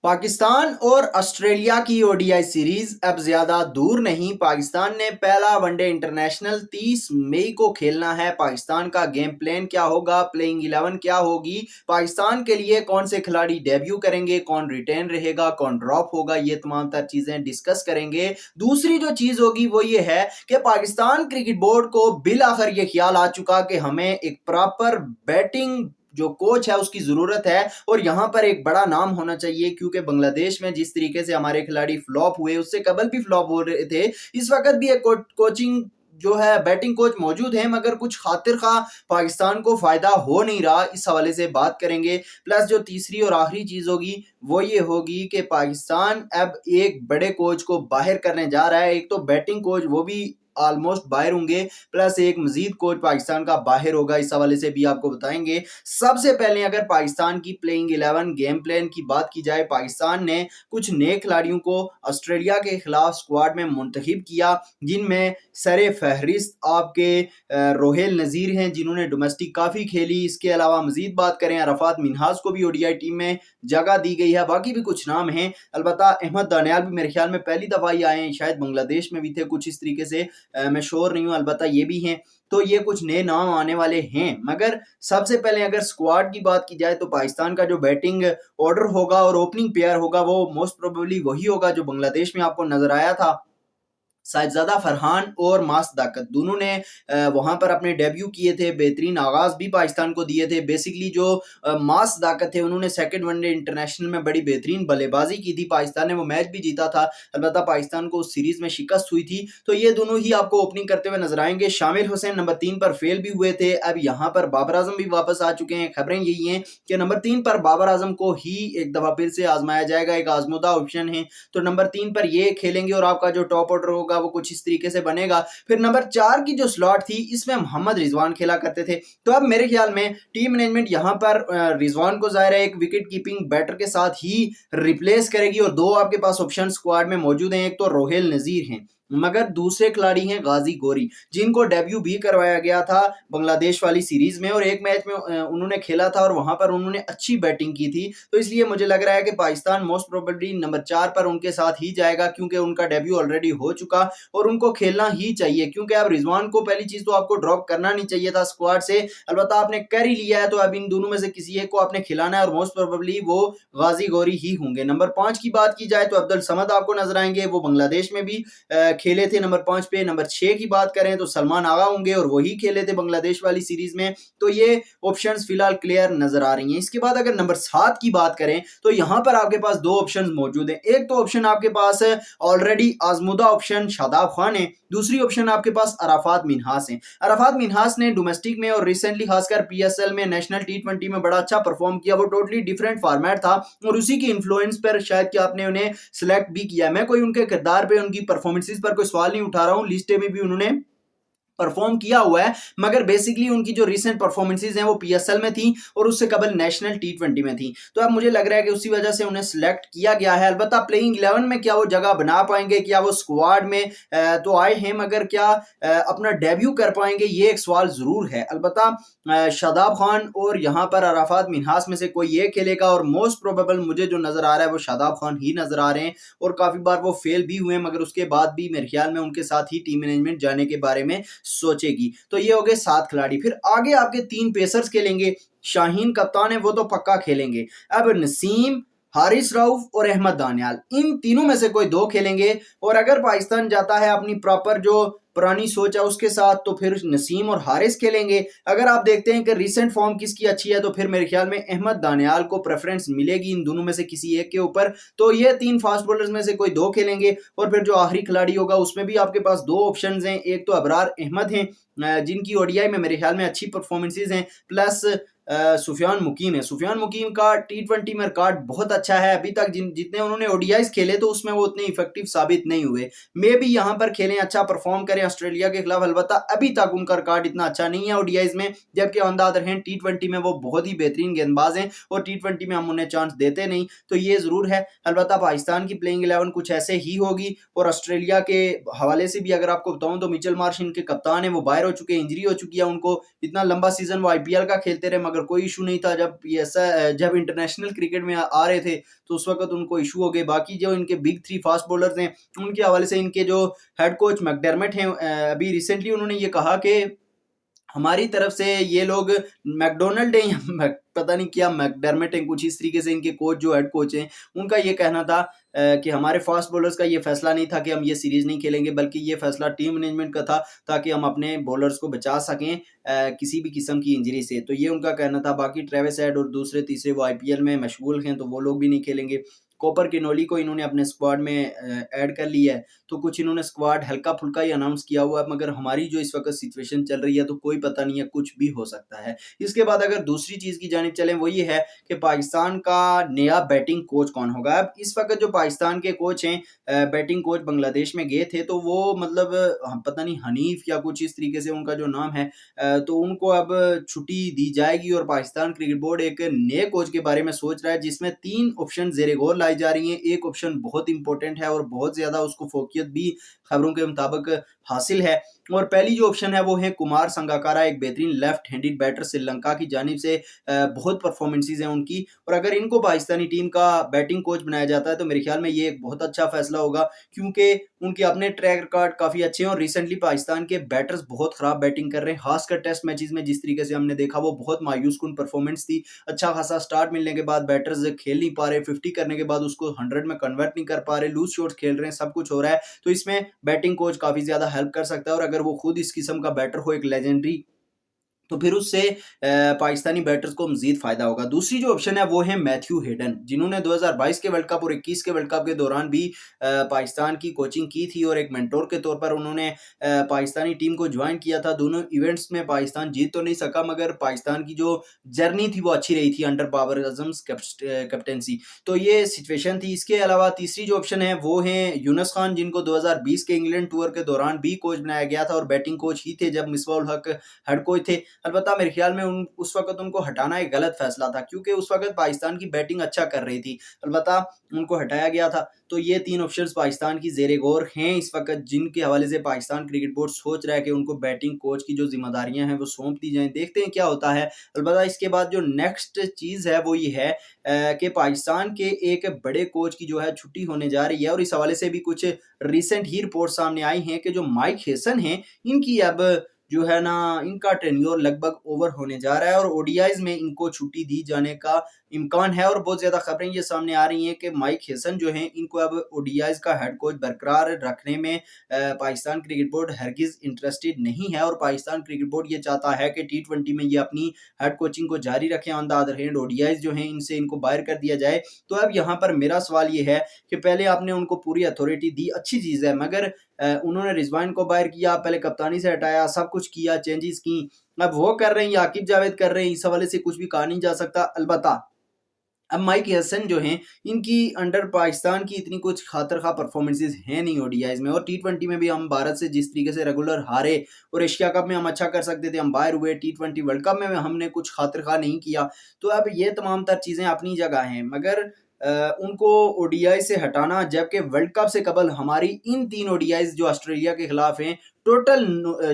पाकिस्तान और ऑस्ट्रेलिया की ODI series अब ज्यादा दूर नहीं। पाकिस्तान ने पहला वनडे इंटरनेशनल 30 मई को खेलना है। पाकिस्तान का गेम प्लान क्या होगा, प्लेइंग 11 क्या होगी, पाकिस्तान के लिए कौन से खिलाड़ी डेब्यू करेंगे, कौन रिटेन रहेगा, कौन ड्रॉप होगा, ये तमाम तर चीजें डिस्कस करेंगे। दूसरी जो चीज होगी वो ये है कि पाकिस्तान क्रिकेट बोर्ड को बिल आखिर ये ख्याल आ चुका कि हमें एक प्रॉपर बैटिंग जो कोच है उसकी जरूरत है और यहां पर एक बड़ा नाम होना चाहिए, क्योंकि बांग्लादेश में जिस तरीके से हमारे खिलाड़ी फ्लॉप हुए, उससे कबल भी फ्लॉप हो रहे थे, इस वक्त भी एक कोचिंग जो है बैटिंग कोच मौजूद है, मगर कुछ खातिर खा पाकिस्तान को फायदा हो नहीं रहा। इस हवाले से बात करेंगे। प्लस जो तीसरी और आखिरी चीज होगी वो ये होगी कि पाकिस्तान अब एक बड़े कोच को बाहर करने जा रहा है। एक तो बैटिंग कोच वो भी ऑलमोस्ट बाहर होंगे, प्लस एक मजीद कोच पाकिस्तान का बाहर होगा। इस हवाले से भी आपको बताएंगे। सबसे पहले अगर पाकिस्तान की प्लेइंग 11 गेम प्लान की बात की जाए, पाकिस्तान ने कुछ नए खिलाड़ियों को ऑस्ट्रेलिया के खिलाफ स्क्वाड में मुंतखब किया, जिनमें सरे फहरिस्त आपके रोहेल नज़ीर हैं, जिन्होंने डोमेस्टिक काफ़ी खेली। इसके अलावा मजीद बात करें, अरफात मिन्हाज को भी ओडीआई टीम में जगह दी गई है। बाकी भी कुछ नाम हैं, अलबत्ता अहमद दानियाल भी मेरे ख्याल में पहली दफ़ा ही आए हैं, शायद बांग्लादेश में भी थे कुछ इस तरीके से, मैं श्योर नहीं हूँ, अलबत्ता ये भी हैं। तो ये कुछ नए नाम आने वाले हैं। मगर सबसे पहले अगर स्क्वाड की बात की जाए तो पाकिस्तान का जो बैटिंग ऑर्डर होगा और ओपनिंग पेयर होगा वो मोस्ट प्रोबेबली वही होगा जो बांग्लादेश में आपको नजर आया था। साजिदा फरहान और मास दाकत दोनों ने वहां पर अपने डेब्यू किए थे, बेहतरीन आगाज भी पाकिस्तान को दिए थे। बेसिकली जो मास दाकत थे उन्होंने सेकंड वनडे इंटरनेशनल में बड़ी बेहतरीन बल्लेबाजी की थी, पाकिस्तान ने वो मैच भी जीता था, अलबत्ता पाकिस्तान को उस सीरीज में शिकस्त हुई थी। तो ये दोनों ही आपको ओपनिंग करते हुए नजर आएंगे। शामिर हुसैन नंबर 3 पर फेल भी हुए थे, अब यहाँ पर बाबर आजम भी वापस आ चुके हैं। खबरें यही हैं कि नंबर 3 पर बाबर आजम को ही एक दफा फिर से आजमाया जाएगा, एक आजमुदा ऑप्शन है। तो नंबर 3 पर ये खेलेंगे और आपका जो टॉप ऑर्डर होगा वो कुछ इस तरीके से बनेगा। फिर नंबर 4 की जो स्लॉट थी इसमें मोहम्मद रिजवान खेला करते थे। तो अब मेरे ख्याल में टीम मैनेजमेंट यहां पर रिजवान को जाहिर है एक विकेट कीपिंग बैटर के साथ ही रिप्लेस करेगी और दो आपके पास ऑप्शन स्क्वाड में मौजूद हैं, एक तो रोहेल नजीर हैं, मगर दूसरे खिलाड़ी हैं गाजी गोरी, जिनको डेब्यू भी करवाया गया था बांग्लादेश वाली सीरीज में और एक मैच में उन्होंने खेला था और वहां पर उन्होंने अच्छी बैटिंग की थी। तो इसलिए मुझे लग रहा है कि पाकिस्तान मोस्ट प्रोबेबली नंबर 4 पर उनके साथ ही जाएगा, क्योंकि उनका डेब्यू ऑलरेडी हो चुका और उनको खेलना ही चाहिए, क्योंकि अब रिजवान को पहली चीज तो आपको ड्रॉप करना नहीं चाहिए था स्क्वाड से, अलबत्ता आपने कर ही लिया है। तो अब इन दोनों में से किसी एक को आपने खिलाना है और मोस्ट प्रोबेबली वो गाजी गोरी ही होंगे। नंबर 5 की बात की जाए तो अब्दुल समद आपको नजर आएंगे, वो बांग्लादेश में भी खेले थे नंबर 5 पे। नंबर 6 की बात करें तो सलमान आगा होंगे और वही खेले थे बांग्लादेश वाली सीरीज में। तो ये ऑप्शंस फिलहाल क्लियर नजर आ रही हैं। इसके बाद अगर नंबर 7 की बात करें तो यहां पर आपके पास दो ऑप्शंस मौजूद हैं। एक तो ऑप्शन आपके पास ऑलरेडी आजमुदा ऑप्शन शादाब खान है, दूसरी ऑप्शन आपके पास अराफात मिन्हास है। अराफात मिन्हास ने डोमेस्टिक में और रिसेंटली खासकर पीएसएल में नेशनल टी20 में बड़ा अच्छा परफॉर्म किया। वो टोटली डिफरेंट फॉर्मेट था और उसी की इन्फ्लुएंस पर शायद कि आपने उन्हें सिलेक्ट भी किया। मैं कोई उनके किरदार पे, उनकी परफॉर्मेंसेस पर कोई सवाल नहीं उठा रहा हूं, लिस्टे में भी उन्होंने परफॉर्म किया हुआ है, मगर बेसिकली उनकी जो रिसेंट परफॉर्मेंसेज हैं वो पीएसएल में थी और उससे कबल नेशनल टी20 में थी। तो अब मुझे लग रहा है कि उसी वजह से उन्हें सिलेक्ट किया गया है। अलबत्ता प्लेइंग 11 में क्या वो जगह बना पाएंगे, क्या वो स्क्वाड में तो आए हैं, मगर क्या अपना डेब्यू कर पाएंगे, ये एक सवाल जरूर है। अलबत्ता शादाब खान और यहाँ पर अराफात मिन्हास में से कोई एक खेलेगा और मोस्ट प्रोबेबल मुझे जो नजर आ रहा है वो शादाब खान ही नजर आ रहे हैं और काफी बार वो फेल भी हुए, मगर उसके बाद भी मेरे ख्याल में उनके साथ ही टीम मैनेजमेंट जाने के बारे में सोचेगी। तो ये हो गए 7 खिलाड़ी। फिर आगे आपके 3 पेसर्स खेलेंगे। शाहीन कप्तान है, वो तो पक्का खेलेंगे। अब नसीम, हारिस रऊफ और अहमद दानियाल, इन तीनों में से कोई दो खेलेंगे। और अगर पाकिस्तान जाता है अपनी प्रॉपर जो पुरानी सोच है उसके साथ, तो फिर नसीम और हारिस खेलेंगे। अगर आप देखते हैं कि रिसेंट फॉर्म किसकी अच्छी है तो फिर मेरे ख्याल में अहमद दानियाल को प्रेफरेंस मिलेगी इन दोनों में से किसी एक के ऊपर। तो ये 3 फास्ट बॉलर्स में से कोई दो खेलेंगे और फिर जो आखिरी खिलाड़ी होगा उसमें भी आपके पास दो ऑप्शंस हैं। एक तो अबरार अहमद हैं, जिनकी ओडीआई में मेरे ख्याल में अच्छी परफॉर्मेंसेज हैं, प्लस सुफियान मुकीम है। सुफियान मुकीम का टी20 में रिकॉर्ड बहुत अच्छा है। अभी तक जितने उन्होंने ओडीआईस खेले तो उसमें वो उतने इफेक्टिव साबित नहीं हुए। मे भी यहाँ पर खेलें, अच्छा परफॉर्म करें ऑस्ट्रेलिया के खिलाफ, अलबत्ता अभी तक उनका रिकॉर्ड इतना अच्छा नहीं है ओडीआईस में। जबकि ऑन द अदर हैंड टी20 में वो बहुत ही बेहतरीन गेंदबाज हैं और टी20 में हम उन्हें चांस देते नहीं। तो ये जरूर है। अलबत्ता पाकिस्तान की प्लेइंग 11 कुछ ऐसे ही होगी। और ऑस्ट्रेलिया के हवाले से भी अगर आपको बताऊं तो मिचेल मार्श इनके कप्तान है, वो बाहर हो चुके हैं, इंजरी हो चुकी है उनको। इतना लंबा सीजन वो आईपीएल का खेलते रहे, मगर कोई इशू नहीं था। जब ये ऐसा जब इंटरनेशनल क्रिकेट में आ रहे थे तो उस वक्त उनको इशू हो गए। बाकी जो इनके बिग 3 फास्ट बॉलर्स हैं उनके हवाले से इनके जो हेड कोच मैकडरमट हैं, अभी रिसेंटली उन्होंने ये कहा कि हमारी तरफ से ये लोग मैकडोनल्ड हैं या पता नहीं क्या मैकडरमेट हैं, कुछ इस तरीके से इनके कोच जो हेड कोच हैं उनका ये कहना था कि हमारे फास्ट बॉलर्स का ये फैसला नहीं था कि हम ये सीरीज नहीं खेलेंगे, बल्कि ये फैसला टीम मैनेजमेंट का था ताकि हम अपने बॉलर्स को बचा सकें किसी भी किस्म की इंजरी से। तो ये उनका कहना था। बाकी ट्रेविस हेड और दूसरे तीसरे वो आईपीएल में मशगूल हैं तो वो लोग भी नहीं खेलेंगे। कॉपर किनोली को इन्होंने अपने स्क्वाड में ऐड कर लिया है, तो कुछ इन्होंने स्क्वाड हल्का फुल्का ही अनाउंस किया हुआ है, मगर हमारी जो इस वक्त सिचुएशन चल रही है तो कोई पता नहीं है, कुछ भी हो सकता है। इसके बाद अगर दूसरी चीज की जानिब चलें वो ये है कि पाकिस्तान का नया बैटिंग कोच कौन होगा। अब इस वक्त जो पाकिस्तान के कोच हैं, बैटिंग कोच बांग्लादेश में गए थे तो वो मतलब पता नहीं हनीफ या कुछ इस तरीके से उनका जो नाम है, तो उनको अब छुट्टी दी जाएगी और पाकिस्तान क्रिकेट बोर्ड एक नए कोच के बारे में सोच रहा है जिसमें 3 ऑप्शन ज़ेरे गौर लाई जा रही हैं। एक ऑप्शन बहुत इंपॉर्टेंट है और बहुत ज़्यादा उसको फोकियत भी खबरों के मुताबिक हासिल है, और पहली जो ऑप्शन है वो है कुमार संगकारा, एक बेहतरीन लेफ्ट हैंडेड बैटर श्रीलंका की जानिब से। बहुत परफॉर्मेंसेज हैं उनकी, और अगर इनको पाकिस्तानी टीम का बैटिंग कोच बनाया जाता है तो मेरे ख्याल में ये एक बहुत अच्छा फैसला होगा, क्योंकि उनके अपने ट्रैक रिकॉर्ड काफ़ी अच्छे हैं और रिसेंटली पाकिस्तान के बैटर्स बहुत ख़राब बैटिंग कर रहे हैं। खासकर टेस्ट मैचेस में जिस तरीके से हमने देखा वो बहुत मायूस कुन परफॉर्मेंस थी। अच्छा खासा स्टार्ट मिलने के बाद बैटर्स खेल नहीं पा रहे, 50 करने के बाद उसको 100 में कन्वर्ट नहीं कर पा रहे, लूज शॉट्स खेल रहे हैं, सब कुछ हो रहा है। तो इसमें बैटिंग कोच काफ़ी ज़्यादा हेल्प कर सकता है, और अगर वो खुद इस किस्म का बैटर हो, एक लेजेंडरी, तो फिर उससे पाकिस्तानी बैटर्स को मजीद फायदा होगा। दूसरी जो ऑप्शन है वो है मैथ्यू हेडन, जिन्होंने 2022 के वर्ल्ड कप और 21 के वर्ल्ड कप के दौरान भी पाकिस्तान की कोचिंग की थी और एक मेंटोर के तौर पर उन्होंने पाकिस्तानी टीम को ज्वाइन किया था। दोनों इवेंट्स में पाकिस्तान जीत तो नहीं सका, मगर पाकिस्तान की जो जर्नी थी वो अच्छी रही थी अंडर बाबर आजम्स कैप्टनसी। तो ये सिचुएशन थी। इसके अलावा तीसरी जो ऑप्शन है वो है यूनुस खान, जिनको 2020 के इंग्लैंड टूर के दौरान भी कोच बनाया गया था और बैटिंग कोच ही थे जब मिसबाह उल हक हेड कोच थे। अलबत्ता मेरे ख्याल में उस वक्त उनको हटाना एक गलत फैसला था, क्योंकि उस वक्त पाकिस्तान की बैटिंग अच्छा कर रही थी। अलबत्ता उनको हटाया गया था। तो ये 3 ऑप्शंस पाकिस्तान की ज़ेरे गौर हैं इस वक्त, जिनके हवाले से पाकिस्तान क्रिकेट बोर्ड सोच रहा है कि उनको बैटिंग कोच की जो जिम्मेदारियां हैं वो सौंप दी जाएं। देखते हैं क्या होता है। अलबत्ता इसके बाद जो नेक्स्ट चीज़ है वो ये है कि पाकिस्तान के एक बड़े कोच की जो है छुट्टी होने जा रही है, और इस हवाले से भी कुछ रिसेंट ही रिपोर्ट सामने आई हैं कि जो माइक हेसन हैं इनकी अब जो है ना इनका टेन्योर लगभग ओवर होने जा रहा है और ओडीआईज में इनको छुट्टी दी जाने का इम्कान है। और बहुत ज़्यादा खबरें ये सामने आ रही हैं कि माइक हेसन जो हैं इनको अब ओडीआईज का हेड कोच बरकरार रखने में पाकिस्तान क्रिकेट बोर्ड हरगिज़ इंटरेस्टेड नहीं है, और पाकिस्तान क्रिकेट बोर्ड ये चाहता है कि टी20 में ये अपनी हेड कोचिंग को जारी रखें। On the other hand ODIs जो हैं इनसे इनको बाहर कर दिया जाए। तो अब यहाँ पर मेरा सवाल ये है कि पहले आपने उनको पूरी अथॉरिटी दी, अच्छी चीज़ है, मगर उन्होंने रिजवान को बाहर किया, पहले कप्तानी से हटाया, सब कुछ किया, चेंजेस की, अब वो कर रहे हैं या आकिब जावेद कर रहे हैं, इस हवाले से कुछ भी कहा नहीं जा सकता। अलबत्ता अब माइक हसन जो हैं इनकी अंडर पाकिस्तान की इतनी कुछ खातर खा परफॉर्मेंसेज हैं नहीं ओडीआईज में, और टी20 में भी हम भारत से जिस तरीके से रेगुलर हारे और एशिया कप में हम अच्छा कर सकते थे, हम बाहर हुए, टी20 वर्ल्ड कप में हमने कुछ खातर खा नहीं किया। तो अब ये तमाम तर चीज़ें अपनी जगह हैं, मगर उनको ओडीआई से हटाना, जबकि वर्ल्ड कप से कबल हमारी इन 3 ओडीआईज जो ऑस्ट्रेलिया के खिलाफ हैं, टोटल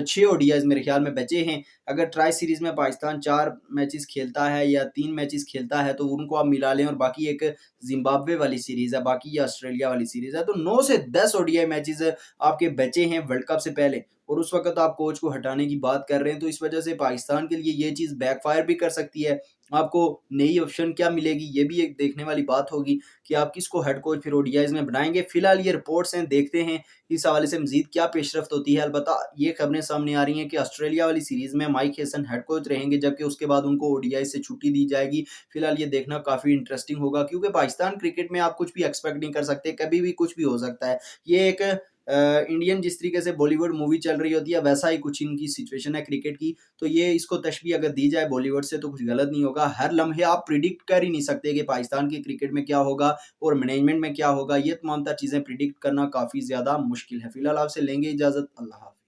6 ओडीआईज मेरे ख्याल में बचे हैं। अगर ट्राई सीरीज में पाकिस्तान 4 मैचेस खेलता है या 3 मैचेस खेलता है तो उनको आप मिला लें, और बाकी एक जिम्बाब्वे वाली सीरीज है, बाकी ये ऑस्ट्रेलिया वाली सीरीज है, तो 9 से 10 ओडीआई मैचेस आपके बचे हैं वर्ल्ड कप से पहले, और उस वक्त आप कोच को हटाने की बात कर रहे हैं। तो इस वजह से पाकिस्तान के लिए ये चीज़ बैकफायर भी कर सकती है। आपको नई ऑप्शन क्या मिलेगी ये भी एक देखने वाली बात होगी कि आप किसको हेड कोच फिर ओडीआईज में बनाएंगे। फिलहाल ये रिपोर्ट्स हैं, देखते हैं इस हवाले से मजीद क्या पेशरफ्त होती है। अलबत्ता ये खबरें सामने आ रही हैं कि ऑस्ट्रेलिया वाली सीरीज में माइक हेसन हेड कोच रहेंगे, जबकि उसके बाद उनको ओडीआई से छुट्टी दी जाएगी। फिलहाल ये देखना काफ़ी इंटरेस्टिंग होगा, क्योंकि पाकिस्तान क्रिकेट में आप कुछ भी एक्सपेक्ट नहीं कर सकते, कभी भी कुछ भी हो सकता है। ये एक इंडियन जिस तरीके से बॉलीवुड मूवी चल रही होती है वैसा ही कुछ इनकी सिचुएशन है क्रिकेट की। तो ये इसको तशबीह अगर दी जाए बॉलीवुड से तो कुछ गलत नहीं होगा। हर लम्हे आप प्रिडिक्ट कर ही नहीं सकते कि पाकिस्तान के क्रिकेट में क्या होगा और मैनेजमेंट में क्या होगा। ये तमाम तर चीज़ें प्रिडिक्ट करना काफ़ी ज़्यादा मुश्किल है। फिलहाल आपसे लेंगे इजाज़त। अल्लाह हाफ़िज़।